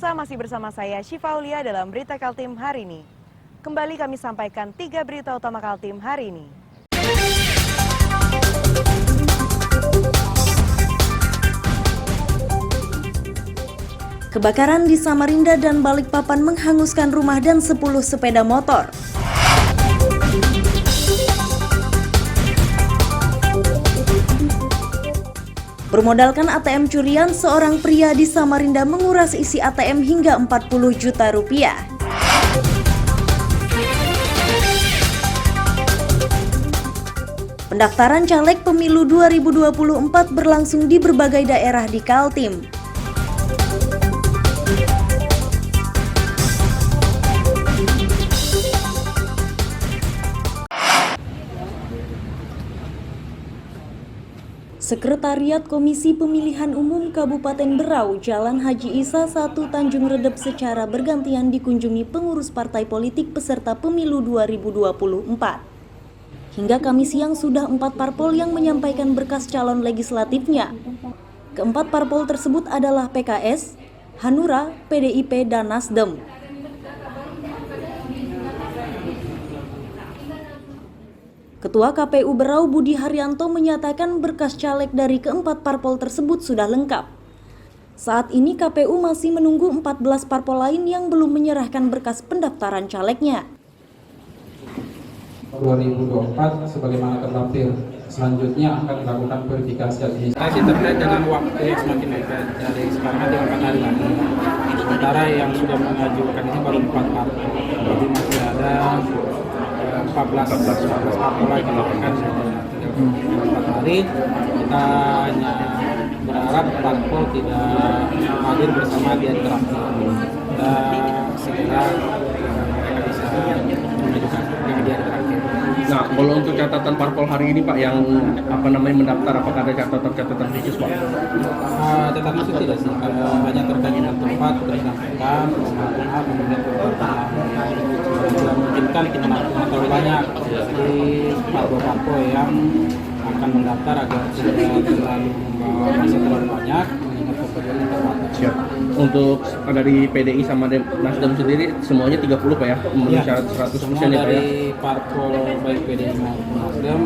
Pemirsa, masih bersama saya Syifa Aulia dalam Berita Kaltim hari ini. Kembali kami sampaikan 3 berita utama Kaltim hari ini. Kebakaran di Samarinda dan Balikpapan menghanguskan rumah dan 10 sepeda motor. Bermodalkan ATM curian, seorang pria di Samarinda menguras isi ATM hingga 40 juta rupiah. Pendaftaran caleg pemilu 2024 berlangsung di berbagai daerah di Kaltim. Sekretariat Komisi Pemilihan Umum Kabupaten Berau, Jalan Haji Isa 1 Tanjung Redep secara bergantian dikunjungi pengurus partai politik peserta pemilu 2024. Hingga Kamis siang sudah 4 parpol yang menyampaikan berkas calon legislatifnya. Keempat parpol tersebut adalah PKS, Hanura, PDIP, dan Nasdem. Ketua KPU Berau Budi Haryanto menyatakan berkas caleg dari keempat parpol tersebut sudah lengkap. Saat ini KPU masih menunggu 14 parpol lain yang belum menyerahkan berkas pendaftaran calegnya. 2024 sebagaimana terlampir, selanjutnya akan dilakukan verifikasi administrasi. Masih terkait dengan waktu yang semakin mepet, dari sekarang ada 4 hari lagi. Sementara yang sudah mengajukan ini baru 4 parpol, jadi masih ada 14 parpol lagi kan 4 hari. Kita hanya berharap parpol tidak hadir bersama di hari terakhir dan segera mereka bisa mengajukan di hari terakhir. Nah, kalau untuk catatan parpol hari ini Pak yang mendaftar, apakah ada catatan khusus Pak? Catatan khusus tidak sih, hanya terkait dengan tempat sudah disampaikan, kemudian tidak memungkinkan kita terlalu banyak, jadi parpol yang akan mendaftar agar tidak terlalu membawa masa terlalu banyak. Siap. Untuk dari PDI sama Nasdem sendiri semuanya 30 Pak ya? Memenuhi syarat 100% ya Pak ya? Dari parpol baik PDI maupun Nasdem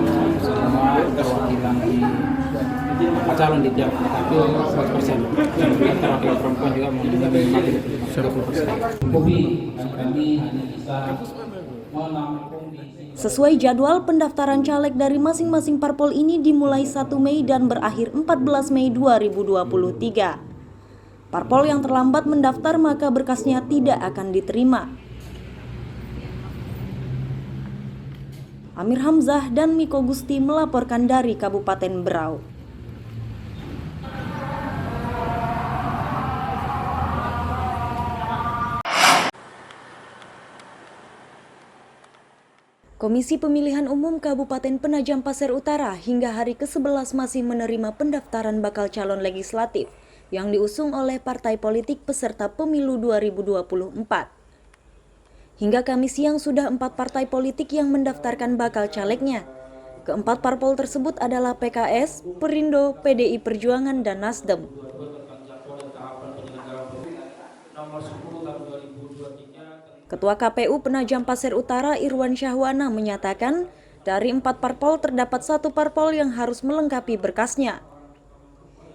semua perwakilan di calon di tiap dapil 100%. Kemudian perwakilan perempuan juga memenuhi 30%. Kami hanya bisa menampung. Sesuai jadwal, pendaftaran caleg dari masing-masing parpol ini dimulai 1 Mei dan berakhir 14 Mei 2023. Parpol yang terlambat mendaftar maka berkasnya tidak akan diterima. Amir Hamzah dan Miko Gusti melaporkan dari Kabupaten Berau. Komisi Pemilihan Umum Kabupaten Penajam Pasir Utara hingga hari ke-11 masih menerima pendaftaran bakal calon legislatif yang diusung oleh partai politik peserta pemilu 2024. Hingga Kamis siang sudah 4 partai politik yang mendaftarkan bakal calegnya. Keempat parpol tersebut adalah PKS, Perindo, PDI Perjuangan, dan Nasdem. Ketua KPU Penajam Pasir Utara Irwan Syahwana menyatakan dari 4 parpol terdapat 1 parpol yang harus melengkapi berkasnya.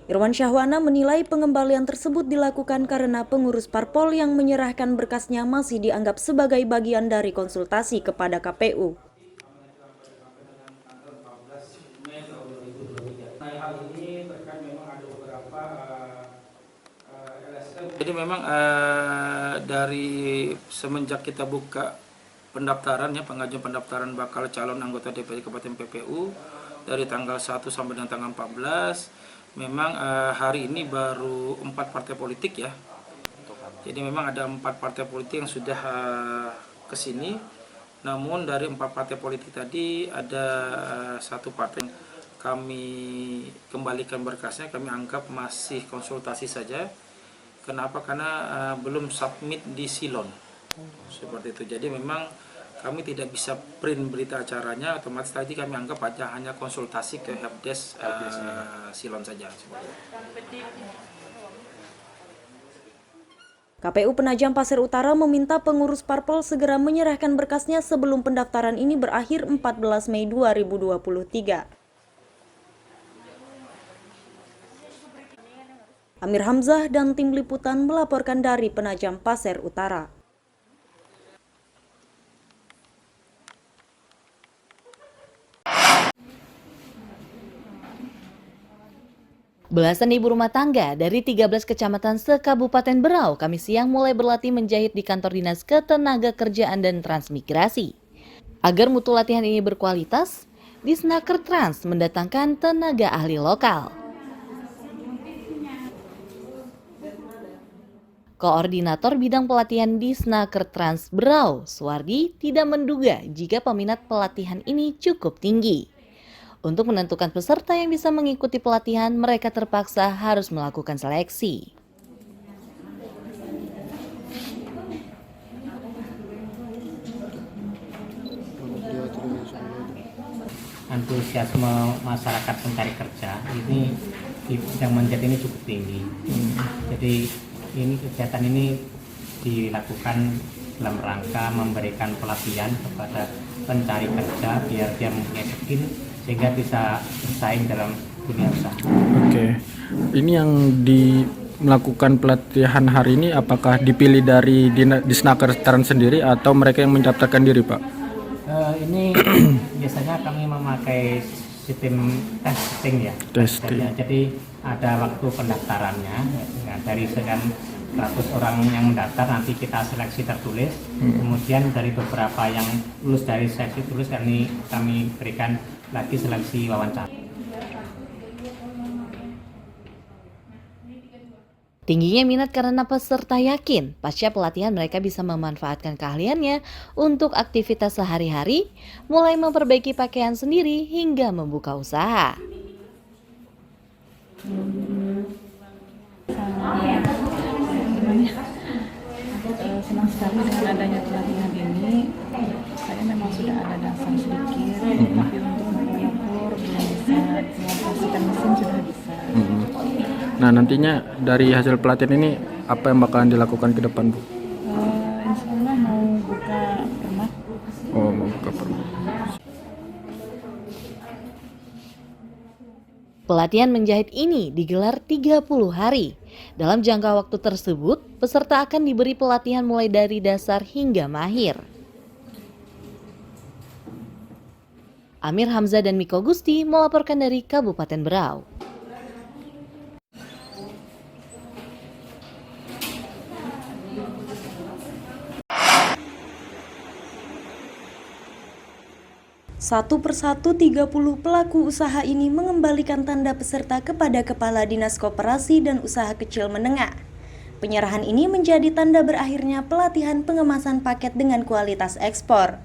Irwan Syahwana menilai pengembalian tersebut dilakukan karena pengurus parpol yang menyerahkan berkasnya masih dianggap sebagai bagian dari konsultasi kepada KPU. Jadi memang dari semenjak kita buka pendaftaran ya, pengajuan pendaftaran bakal calon anggota DPRD Kabupaten PPU dari tanggal 1 sampai dengan tanggal 14, memang hari ini baru 4 partai politik ya. Jadi memang ada 4 partai politik yang sudah ke sini. Namun dari 4 partai politik tadi ada 1 partai yang kami kembalikan berkasnya, kami anggap masih konsultasi saja. Kenapa? Karena belum submit di Silon. Seperti itu. Jadi memang kami tidak bisa print berita acaranya, otomatis tadi kami anggap aja hanya konsultasi ke helpdesk Silon saja. KPU Penajam Pasir Utara meminta pengurus parpol segera menyerahkan berkasnya sebelum pendaftaran ini berakhir 14 Mei 2023. Amir Hamzah dan tim liputan melaporkan dari Penajam Pasir Utara. Belasan ibu rumah tangga dari 13 kecamatan se-Kabupaten Berau Kamis siang mulai berlatih menjahit di kantor Dinas Ketenagakerjaan dan Transmigrasi. Agar mutu latihan ini berkualitas, Disnaker Trans mendatangkan tenaga ahli lokal. Koordinator bidang pelatihan Disnaker Trans Berau, Suwardi, tidak menduga jika peminat pelatihan ini cukup tinggi. Untuk menentukan peserta yang bisa mengikuti pelatihan, mereka terpaksa harus melakukan seleksi. Antusiasme masyarakat pencari kerja ini yang menjadi ini cukup tinggi. Jadi ini kegiatan ini dilakukan dalam rangka memberikan pelatihan kepada pencari kerja biar dia mempunyai skill sehingga bisa bersaing dalam dunia usaha. Oke, ini yang melakukan pelatihan hari ini apakah dipilih dari Disnaker Trans sendiri atau mereka yang mendaftarkan diri, Pak? Ini biasanya kami memakai sistem testing ya. Testing. Jadi ada waktu pendaftarannya. Nah, dari sekian 100 orang yang mendaftar nanti kita seleksi tertulis. Kemudian dari beberapa yang lulus dari seleksi tertulis kami berikan lagi seleksi wawancara. Tingginya minat karena peserta yakin pasca pelatihan mereka bisa memanfaatkan keahliannya untuk aktivitas sehari-hari, mulai memperbaiki pakaian sendiri hingga membuka usaha. Senang sekali dengan adanya pelatihan ini. Saya memang sudah ada dasar sedikit, tapi untuk mengukur belum bisa, mengoperasikan mesin sudah bisa. Nah, nantinya dari hasil pelatihan ini apa yang bakalan dilakukan ke depan, Bu? Insya Allah mau buka rumah. Oh, mau buka rumah. Pelatihan menjahit ini digelar 30 hari. Dalam jangka waktu tersebut, peserta akan diberi pelatihan mulai dari dasar hingga mahir. Amir Hamzah dan Miko Gusti melaporkan dari Kabupaten Berau. Satu persatu 30 pelaku usaha ini mengembalikan tanda peserta kepada Kepala Dinas Koperasi dan Usaha Kecil Menengah. Penyerahan ini menjadi tanda berakhirnya pelatihan pengemasan paket dengan kualitas ekspor.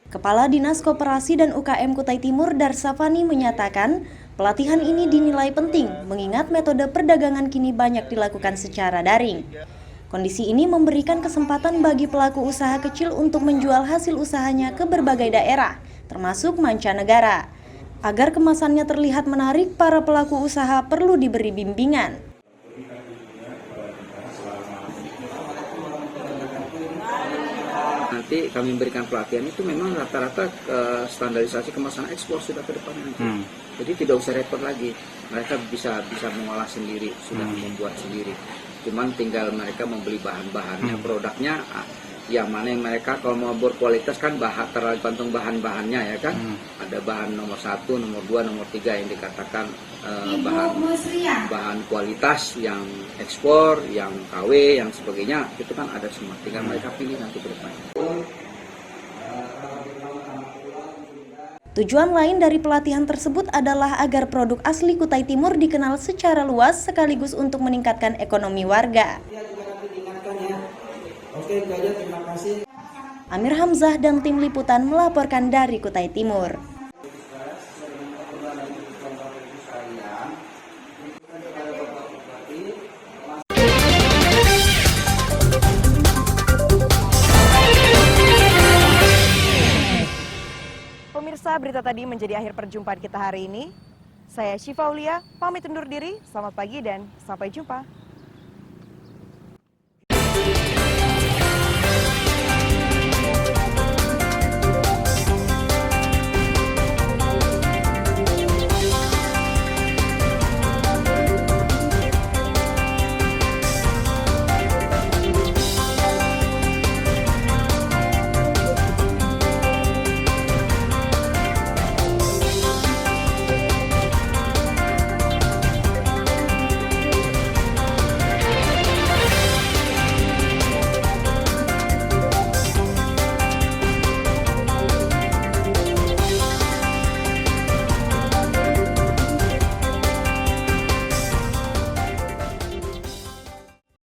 Kepala Dinas Koperasi dan UKM Kutai Timur Darsafani menyatakan pelatihan ini dinilai penting mengingat metode perdagangan kini banyak dilakukan secara daring. Kondisi ini memberikan kesempatan bagi pelaku usaha kecil untuk menjual hasil usahanya ke berbagai daerah, termasuk mancanegara. Agar kemasannya terlihat menarik, para pelaku usaha perlu diberi bimbingan. Nanti kami memberikan pelatihan itu memang rata-rata standarisasi kemasan ekspor sudah ke depan nanti. Jadi tidak usah repot lagi. Mereka bisa mengolah sendiri, sudah membuat sendiri. Cuman tinggal mereka membeli bahan-bahannya, produknya yang mana yang mereka kalau mau berkualitas kan tergantung bahan-bahannya ya kan. Ada bahan nomor 1, nomor 2, nomor 3 yang dikatakan bahan kualitas yang ekspor, yang KW, yang sebagainya itu kan ada semua. Tinggal mereka pilih nanti ke depan. Tujuan lain dari pelatihan tersebut adalah agar produk asli Kutai Timur dikenal secara luas sekaligus untuk meningkatkan ekonomi warga. Amir Hamzah dan tim liputan melaporkan dari Kutai Timur. Pemirsa, berita tadi menjadi akhir perjumpaan kita hari ini. Saya Syifa Aulia, pamit undur diri. Selamat pagi dan sampai jumpa.